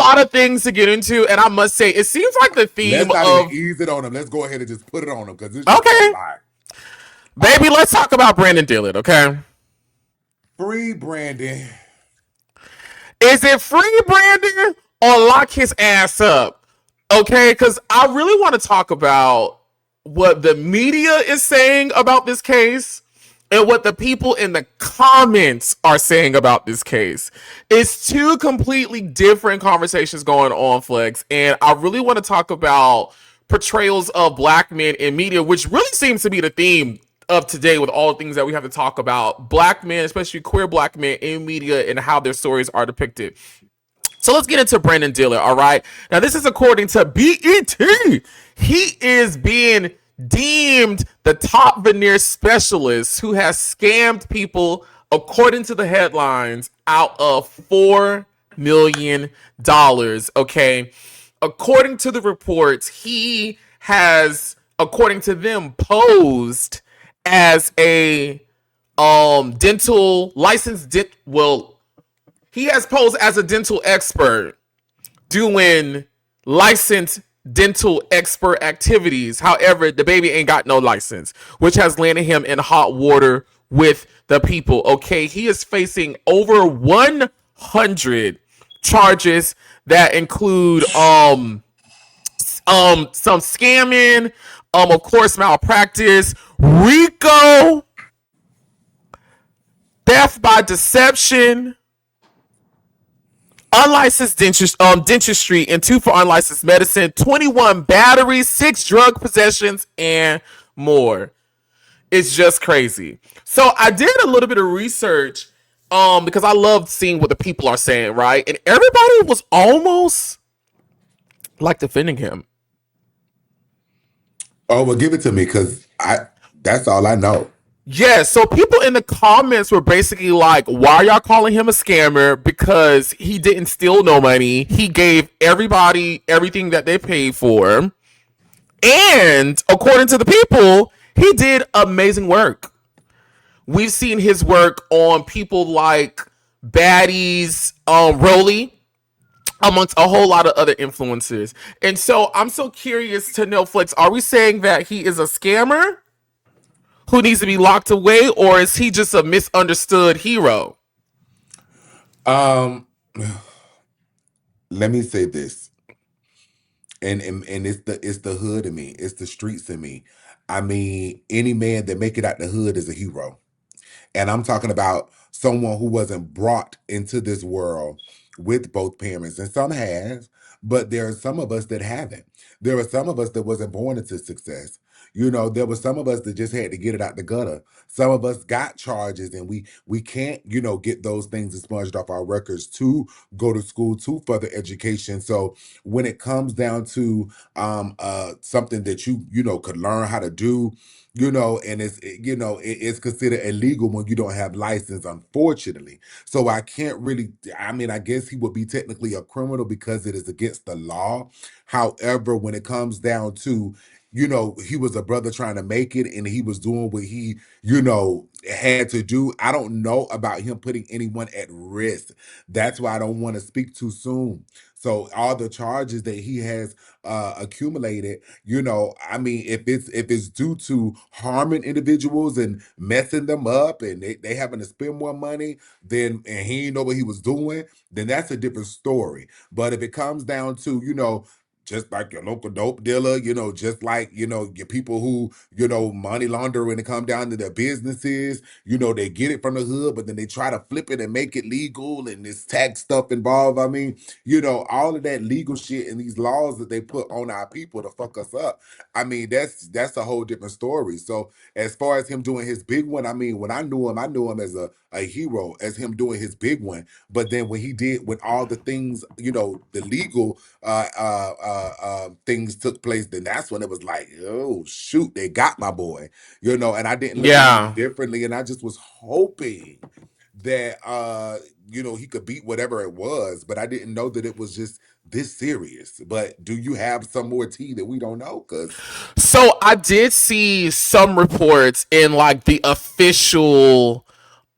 lot of things to get into, and I must say, it seems like the theme Let's not of even ease it on him. Let's go ahead and just put it on him because it's just a okay, lie. baby. Let's talk about Brandon Dillard. Okay, Free Brandon. is it free Brandon or lock his ass up? Okay, because I really want to talk about what the media is saying about this case and what the people in the comments are saying about this case. It's two completely different conversations going on, Flex. And I really want to talk about portrayals of black men in media, which really seems to be the theme of today with all the things that we have to talk about. Black men, especially queer black men in media and how their stories are depicted. So let's get into Brandon Dillard, all right? Now, this is according to BET. He is being deemed the top veneer specialist who has scammed people, according to the headlines, out of $4 million, okay? According to the reports, he has, according to them, posed as a dental licensed he has posed as a dental expert doing licensed dental expert activities. However, the baby ain't got no license, which has landed him in hot water with the people. Okay, he is facing over 100 charges that include some scamming, of course, malpractice, RICO, theft by deception, unlicensed dentistry, and 2 for unlicensed medicine, 21 batteries, 6 drug possessions, and more. It's just crazy. So I did a little bit of research because I love seeing what the people are saying, right? And everybody was almost like defending him. Oh, well, give it to me because that's all I know. Yeah, so people in the comments were basically like, why are y'all calling him a scammer? Because he didn't steal no money. He gave everybody everything that they paid for. And according to the people, he did amazing work. We've seen his work on people like Baddies, Rolly, amongst a whole lot of other influencers. And so I'm so curious to know, Flex, are we saying that he is a scammer who needs to be locked away, or is he just a misunderstood hero? Let me say this, and it's the hood in me, it's the streets in me. I mean, any man that make it out the hood is a hero, and I'm talking about someone who wasn't brought into this world with both parents, and some has, but there are some of us that haven't. There are some of us that wasn't born into success. You know, there were some of us that just had to get it out the gutter. Some of us got charges, and we can't, get those things expunged off our records to go to school to further education. So when it comes down to something that you could learn how to do, and it's considered illegal when you don't have license, unfortunately. So I can't really, I mean, I guess he would be technically a criminal because it is against the law. However, when it comes down to, he was a brother trying to make it and he was doing what he, had to do. I don't know about him putting anyone at risk. That's why I don't want to speak too soon. So all the charges that he has accumulated, I mean, if it's due to harming individuals and messing them up and they having to spend more money, then and he didn't know what he was doing, then that's a different story. But if it comes down to, just like your local dope dealer, just like, your people who, money launder when it come down to their businesses, they get it from the hood, but then they try to flip it and make it legal and this tax stuff involved. I mean, all of that legal shit and these laws that they put on our people to fuck us up. I mean, that's a whole different story. So as far as him doing his big one, I mean, when I knew him as a hero, as him doing his big one. But then when he did, when all the things, the legal things took place, then that's when it was like, oh shoot, they got my boy, and I didn't look at him Yeah. differently, and I just was hoping that he could beat whatever it was, but I didn't know that it was just this serious. But do you have some more tea that we don't know? Because So I did see some reports in like the official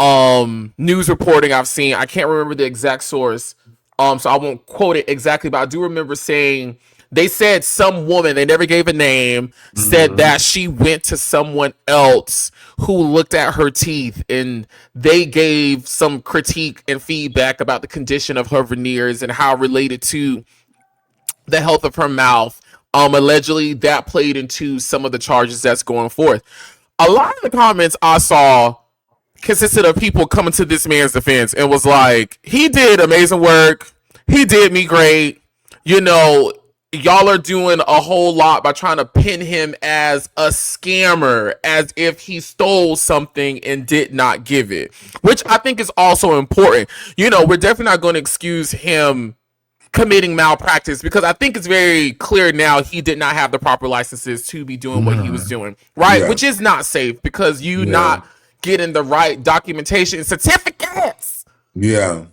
news reporting I've seen. I can't remember the exact source, So I won't quote it exactly, but I do remember saying they said some woman, they never gave a name, said Mm-hmm. that she went to someone else who looked at her teeth and they gave some critique and feedback about the condition of her veneers and how related to the health of her mouth. Allegedly that played into some of the charges that's going forth. A lot of the comments I saw consisted of people coming to this man's defense and was like, he did amazing work. He did me great. You know, y'all are doing a whole lot by trying to pin him as a scammer, as if he stole something and did not give it, which I think is also important. You know, we're definitely not going to excuse him committing malpractice because I think it's very clear now he did not have the proper licenses to be doing what he was Mm-hmm. doing, right? Yeah. Which is not safe because you Yeah. not getting the right documentation and certificates Yeah.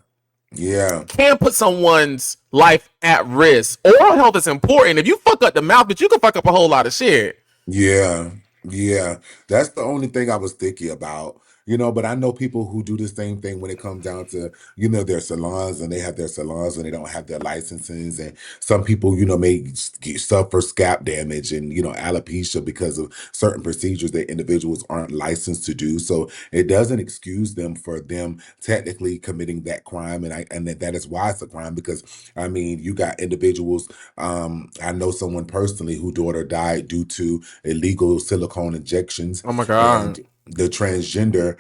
Yeah. can put someone's life at risk. Oral health is important. If you fuck up the mouth, but you can fuck up a whole lot of shit. Yeah, yeah. That's the only thing I was thinking about, but I know people who do the same thing when it comes down to, their salons and they have their salons and they don't have their licenses. And some people, may suffer scalp damage and, alopecia because of certain procedures that individuals aren't licensed to do. So it doesn't excuse them for them technically committing that crime. And that is why it's a crime because, I mean, you got individuals. I know someone personally whose daughter died due to illegal silicone injections, Oh my god. and the transgender,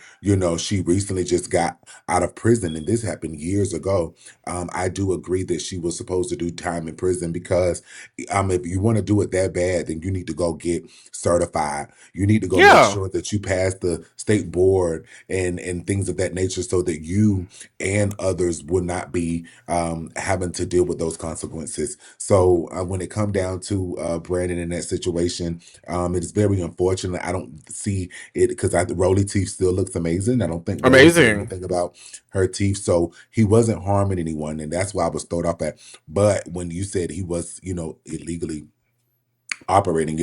she recently just got out of prison, and this happened years ago. I do agree that she was supposed to do time in prison because if you want to do it that bad, then you need to go get certified. You need to go make Yeah. sure that you pass the state board and things of that nature so that you and others will not be having to deal with those consequences. So when it come down to Brandon in that situation, it is very unfortunate. I don't see it because Rolly teeth still looks amazing. I don't think Rolly said Amazing. anything about her teeth, so he wasn't harming anyone, and that's why I was thrown off at. But when you said he was, illegally operating,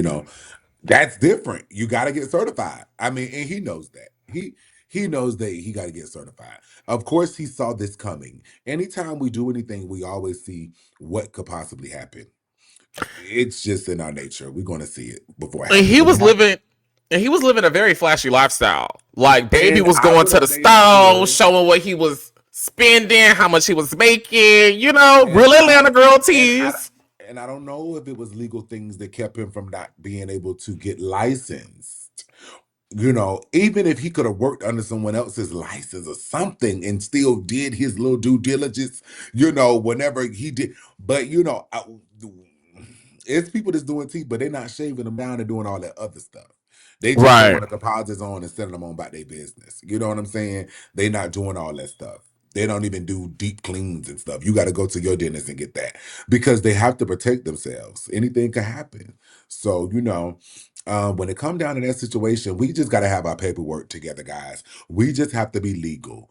that's different. You got to get certified. I mean, and he knows that. He knows that he got to get certified. Of course, he saw this coming. Anytime we do anything, we always see what could possibly happen. It's just in our nature. We're going to see it before it And happens. he And it was happened. living and he was living a very flashy lifestyle. Like baby And was I going would to have the made style, sure. showing what he was spending, how much he was making, And real I Atlanta girl and I tease. and I don't know if it was legal things that kept him from not being able to get licensed. Even if he could have worked under someone else's license or something and still did his little due diligence, whenever he did. But it's people that's doing teeth, but they're not shaving them down and doing all that other stuff. They just throwing Right. the composites on and sending them on about their business. You know what I'm saying? They not doing all that stuff. They don't even do deep cleans and stuff. You got to go to your dentist and get that because they have to protect themselves. Anything can happen. So, when it come down to that situation, we just got to have our paperwork together, guys. We just have to be legal.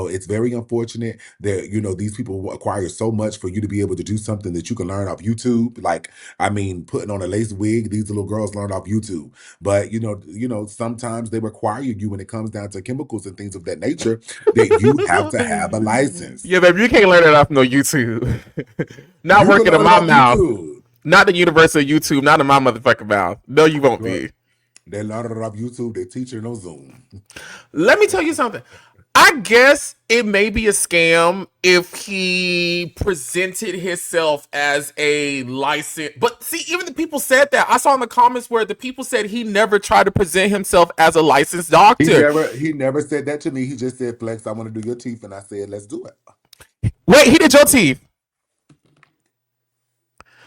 It's very unfortunate that, these people acquire so much for you to be able to do something that you can learn off YouTube. Like, I mean, putting on a lace wig, these little girls learn off YouTube. But, sometimes they require you when it comes down to chemicals and things of that nature that you have to have a license. Yeah, baby, you can't learn it off no YouTube. Not You can working in learn it my off mouth. YouTube. Not the universal YouTube, not in my motherfucking mouth. No, you won't Girl, be. they learn it off YouTube. They teach it on Zoom. Let me tell you something. I guess it may be a scam if he presented himself as a licensed. But see, even the people said that. I saw in the comments where the people said he never tried to present himself as a licensed He doctor. never he never said that to me. He just said, Flex, I want to do your teeth. And I said, let's do it. Wait, he did your teeth?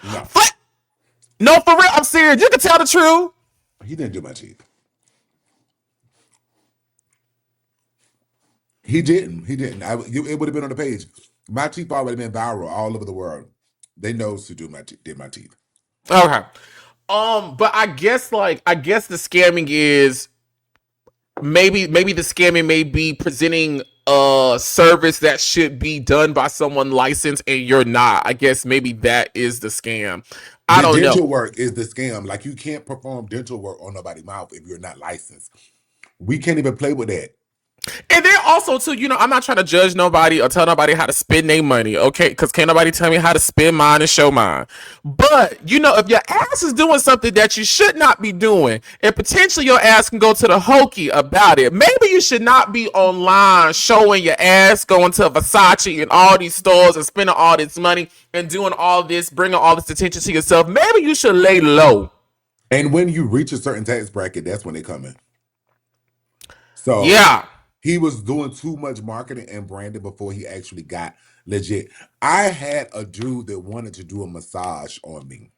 No, What? No, for real. I'm serious. You can tell the truth. he didn't do my teeth. He didn't. He didn't. It would have been on the page. My teeth already been viral all over the world. They knows who did my teeth. Okay. But I guess the scamming is maybe the scamming may be presenting a service that should be done by someone licensed and you're not. I guess maybe that is the scam. I The don't know. dental work is the scam. Like you can't perform dental work on nobody's mouth if you're not licensed. We can't even play with that. And then also too, I'm not trying to judge nobody or tell nobody how to spend their money, okay? Because can't nobody tell me how to spend mine and show mine. But if your ass is doing something that you should not be doing, and potentially your ass can go to the hokey about it, maybe you should not be online showing your ass, going to Versace and all these stores and spending all this money and doing all this, bringing all this attention to yourself. Maybe you should lay low. And when you reach a certain tax bracket, that's when they come in. So Yeah. he was doing too much marketing and branding before he actually got legit. I had a dude that wanted to do a massage on me.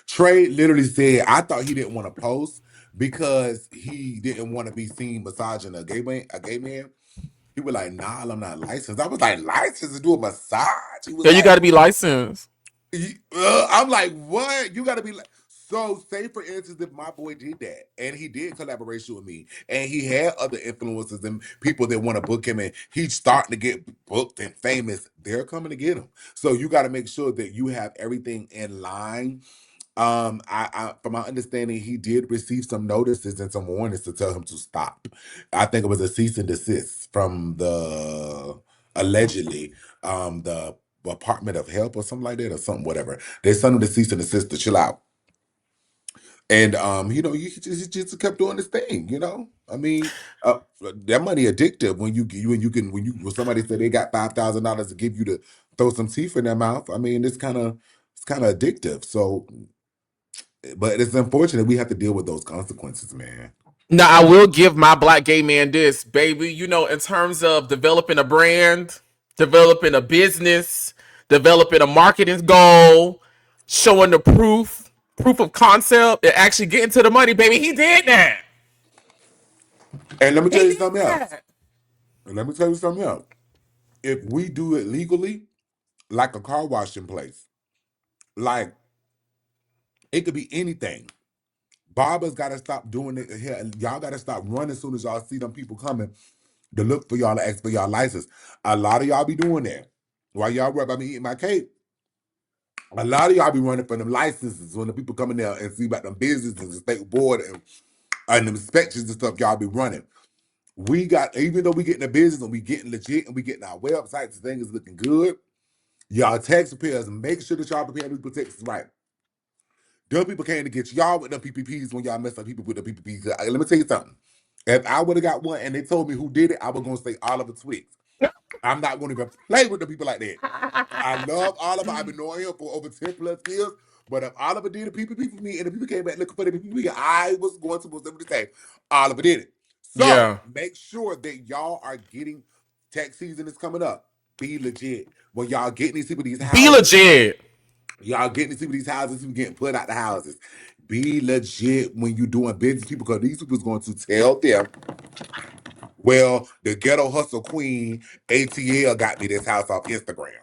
Trey literally said, I thought he didn't want to post because he didn't want to be seen massaging a gay man. He was like, nah, I'm not licensed. I was like, licensed to do a massage? He was Yeah, you like, got to be licensed. I'm like, what? You got to be like. So, say for instance, if my boy did that and he did collaboration with me and he had other influencers and people that want to book him and he's starting to get booked and famous, they're coming to get him. So, you got to make sure that you have everything in line. From my understanding, he did receive some notices and some warnings to tell him to stop. I think it was a cease and desist from the allegedly the Department of Health or something like that or something, whatever. They sent him to cease and desist to chill out. And he just kept doing his thing. I mean, that money addictive when somebody said they got $5,000 to give you to throw some teeth in their mouth. I mean, it's kind of addictive. So, but it's unfortunate we have to deal with those consequences, man. Now, I will give my black gay man this, baby. In terms of developing a brand, developing a business, developing a marketing goal, showing the proof of concept, and actually getting to the money, baby. He did that. And let me He tell you did something else. that. If we do it legally, like a car washing place, like it could be anything. Barbers got to stop doing it here. Y'all got to stop running as soon as y'all see them people coming to look for y'all to ask for y'all license. A lot of y'all be doing that. While y'all worry about me eating my cake, a lot of y'all be running for them licenses when the people come in there and see about them businesses and state board and them inspections and stuff y'all be running. Even though we getting the business and we getting legit and we getting our websites and things looking good, y'all taxpayers, make sure that y'all prepare people taxes right. Them people came to get y'all with them PPPs when y'all mess up people with the PPPs. Let me tell you something. If I would have got one and they told me who did it, I was going to say Oliver Twixt. I'm not going to even play with the people like that. I love Oliver. I've been knowing him for over 10 plus years. But if Oliver did a PPP for me and the people came back looking for the PPP, I was going to most definitely say Oliver did it. So Yeah. make sure that y'all are getting tax season is coming up. Be legit. When y'all getting these people these Be houses, legit. y'all getting these people these houses, people getting put out the houses. Be legit when you doing business people because these people's going to tell them, well, the ghetto hustle queen ATL got me this house off Instagram.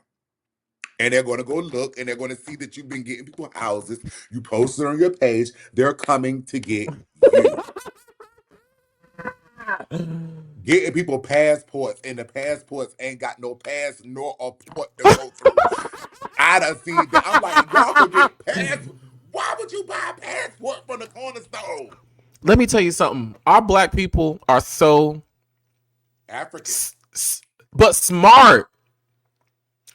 And they're going to go look and they're going to see that you've been getting people houses. You posted on your page. They're coming to get you. Getting people passports and the passports ain't got no pass nor a port to go through. I done seen that. I'm like, y'all could get passport. Why would you buy a passport from the corner store? Let me tell you something. Our black people are so African. but smart.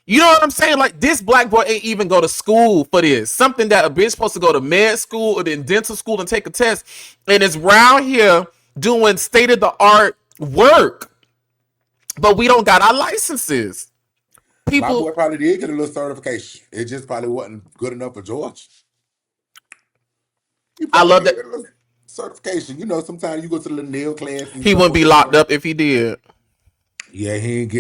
You know what I'm saying? Like this black boy ain't even go to school for this. Something that a bitch supposed to go to med school or then dental school and take a test, and is round here doing state of the art work. But we don't got our licenses. My boy People, probably did get a little certification. It just probably wasn't good enough for George. He I probably love did that get a little certification. Sometimes you go to the nail class and he stuff. wouldn't be locked up if he did. Yeah, he ain't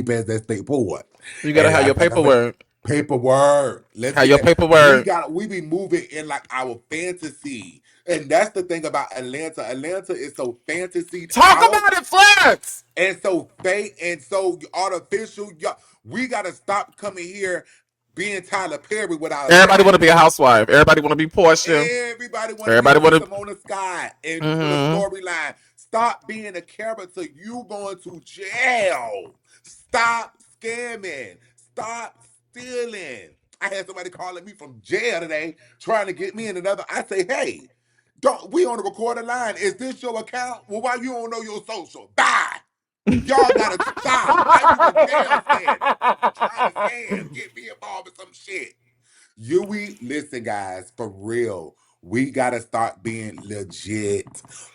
passed that state board. You gotta And have your like I said, paperwork. paperwork. Let's Have get your that. paperwork. We be moving in like our fantasy. And that's the thing about Atlanta. Atlanta is so fantasied Talk out about it, Flex. and so fake and so artificial. We gotta stop coming here being Tyler Perry with our Everybody want to be a lives. housewife. Everybody want to be Portia. Everybody want to be Everybody Miss want to. Simona Scott and put a Mm-hmm. storyline. Stop being a character. You going to jail. Stop scamming. Stop stealing. I had somebody calling me from jail today trying to get me in another. I say, hey, Don't we on the recorded line? Is this your account? Well, why you don't know your social? Bye. Y'all gotta stop. I use a jail scamming. Trying to scam. Get me involved in some shit. We listen, guys, for real. We gotta start being legit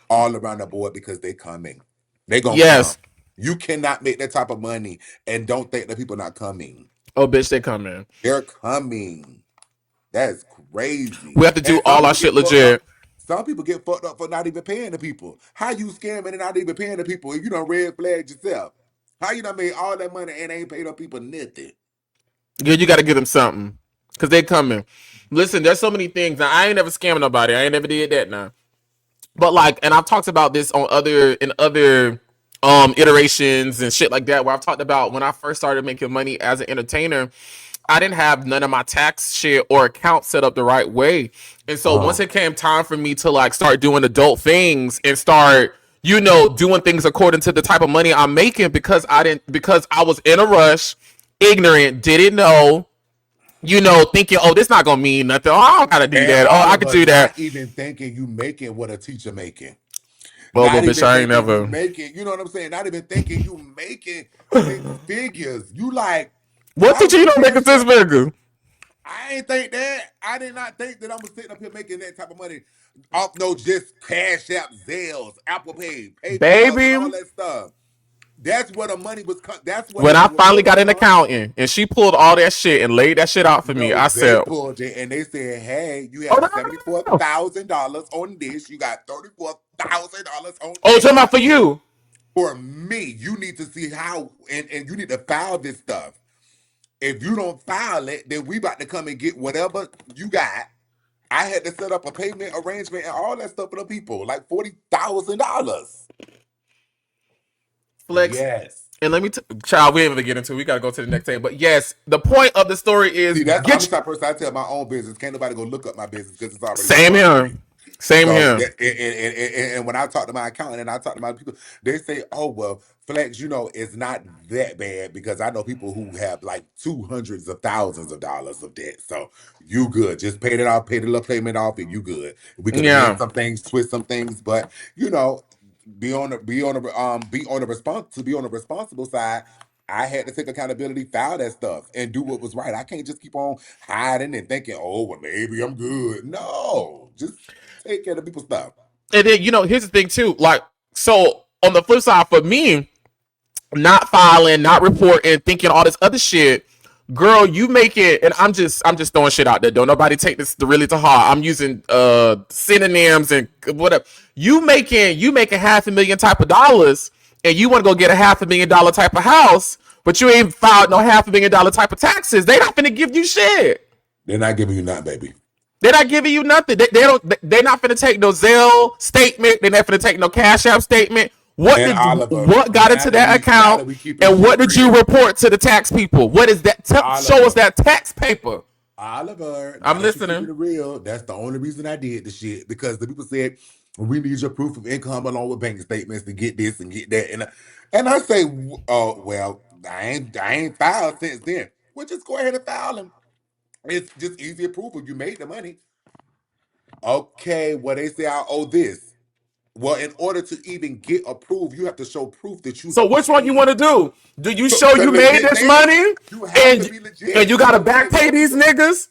all around the board because they coming. They gonna come. Yes. You cannot make that type of money and don't think that people not coming. Oh, bitch, they coming. They're coming. That's crazy. We have to do And some all our people shit get fucked up. legit. Some people get fucked up for not even paying the people. How you scamming and not even paying the people if you done red flagged yourself? How you done made all that money and ain't paid up people nothing? Yeah, you got to give them something because they coming. Listen, there's so many things. Now, I ain't never scammed nobody. I ain't never did that now. But like, and I've talked about this on other iterations and shit like that, where I've talked about when I first started making money as an entertainer, I didn't have none of my tax shit or account set up the right way. And so once it came time for me to like start doing adult things and start, doing things according to the type of money I'm making, because I was in a rush, ignorant, didn't know, thinking, oh, this not gonna mean nothing. Oh, I don't gotta do And that. Oh, all I of could us do that. not even thinking you making what a teacher making. Well, Not bitch, even I ain't thinking you never. making, you know what I'm saying? Not even thinking you making 6 figures. You like, What how teacher you we don't make a cash up? six-figure? I ain't think that. I did not think that I'm sitting up here making that type of money off no just Cash App, Zelles, Apple Pay, PayPal, and all Baby, that stuff. That's where the money was. That's where the when I money was finally coming got an from. accountant and she pulled all that shit and laid that shit out for me, No, I they said, pulled it and they said, "Hey, you oh, have no, no, no, no. $74,000 on this. You got $34,000 on Oh, talking that. about for you. For me, you need to see how, and you need to file this stuff. If you don't file it, then we about to come and get whatever you got." I had to set up a payment arrangement and all that stuff for the people, like $40,000. Flex. Yes. And let me, child, we ain't even get into it. We got to go to the next thing. But yes, the point of the story is See, I'm the get type of person I tell my own business. Can't nobody go look up my business because it's already been same run for here. me. Same So, here. and when I talk to my accountant and I talk to my people, they say, "Oh well, Flex, it's not that bad because I know people who have like $200,000s of debt. So you good? Just pay it off, pay the little payment off, and you good. We could amend Yeah. some things, twist some things, but be on the responsible side." I had to take accountability, file that stuff, and do what was right. I can't just keep on hiding and thinking, "Oh, well, maybe I'm good." No, just take care of people's stuff. And then, here's the thing too. Like, so on the flip side, for me, not filing, not reporting, thinking all this other shit, girl, you make it, and I'm just throwing shit out there. Don't nobody take this really to heart. I'm using synonyms and whatever. You making $500,000 type of dollars, and you want to go get a $500,000 type of house, but you ain't filed no $500,000 type of taxes. They not gonna give you shit. They're not giving you nothing, baby. They're not giving you nothing. They don't. They're not gonna take no Zelle statement. They're not gonna take no Cash App statement. And Oliver, What got into that now account, that we keeping and what shit did you real, report to the tax people? What is that? Show us Oliver, that tax paper. Oliver, now I'm that you keeping listening. it real, that's the only reason I did the shit because the people said we need your proof of income along with bank statements to get this and get that, and I say, oh well, I ain't filed since then. Well, just go ahead and file them. It's just easy approval. You made the money. Okay, well they say I owe this. Well, in order to even get approved, you have to show proof that you So have which one you paid. want to do? Do you So show the you made legit this thing, money, you have to and be and legit. you You gotta know what I'm back saying? pay Whatever you these do, niggas,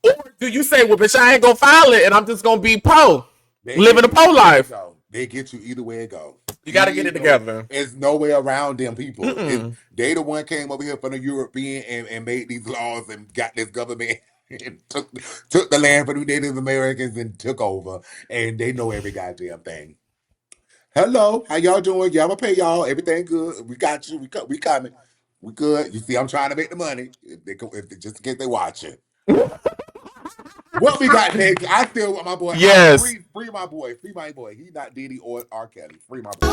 or do you say, well, bitch, I ain't gonna file it, and I'm just gonna be they living get a you po either way it life? go. They get you either way it go. You gotta get it Either way, together. there's no way around them people. If Mm-mm. they the one came over here from the European and made these laws and got this government and took the land for the Native Americans and took over, and they know every goddamn thing. Hello, how y'all doing? Yeah, I'm gonna pay y'all. Everything good. We got you. We coming. We good. You see, I'm trying to make the money. Just in case they watching. What we got next? I still want my boy. Yes. Free my boy. Free my boy. He not Diddy or R. Kelly. Free my boy.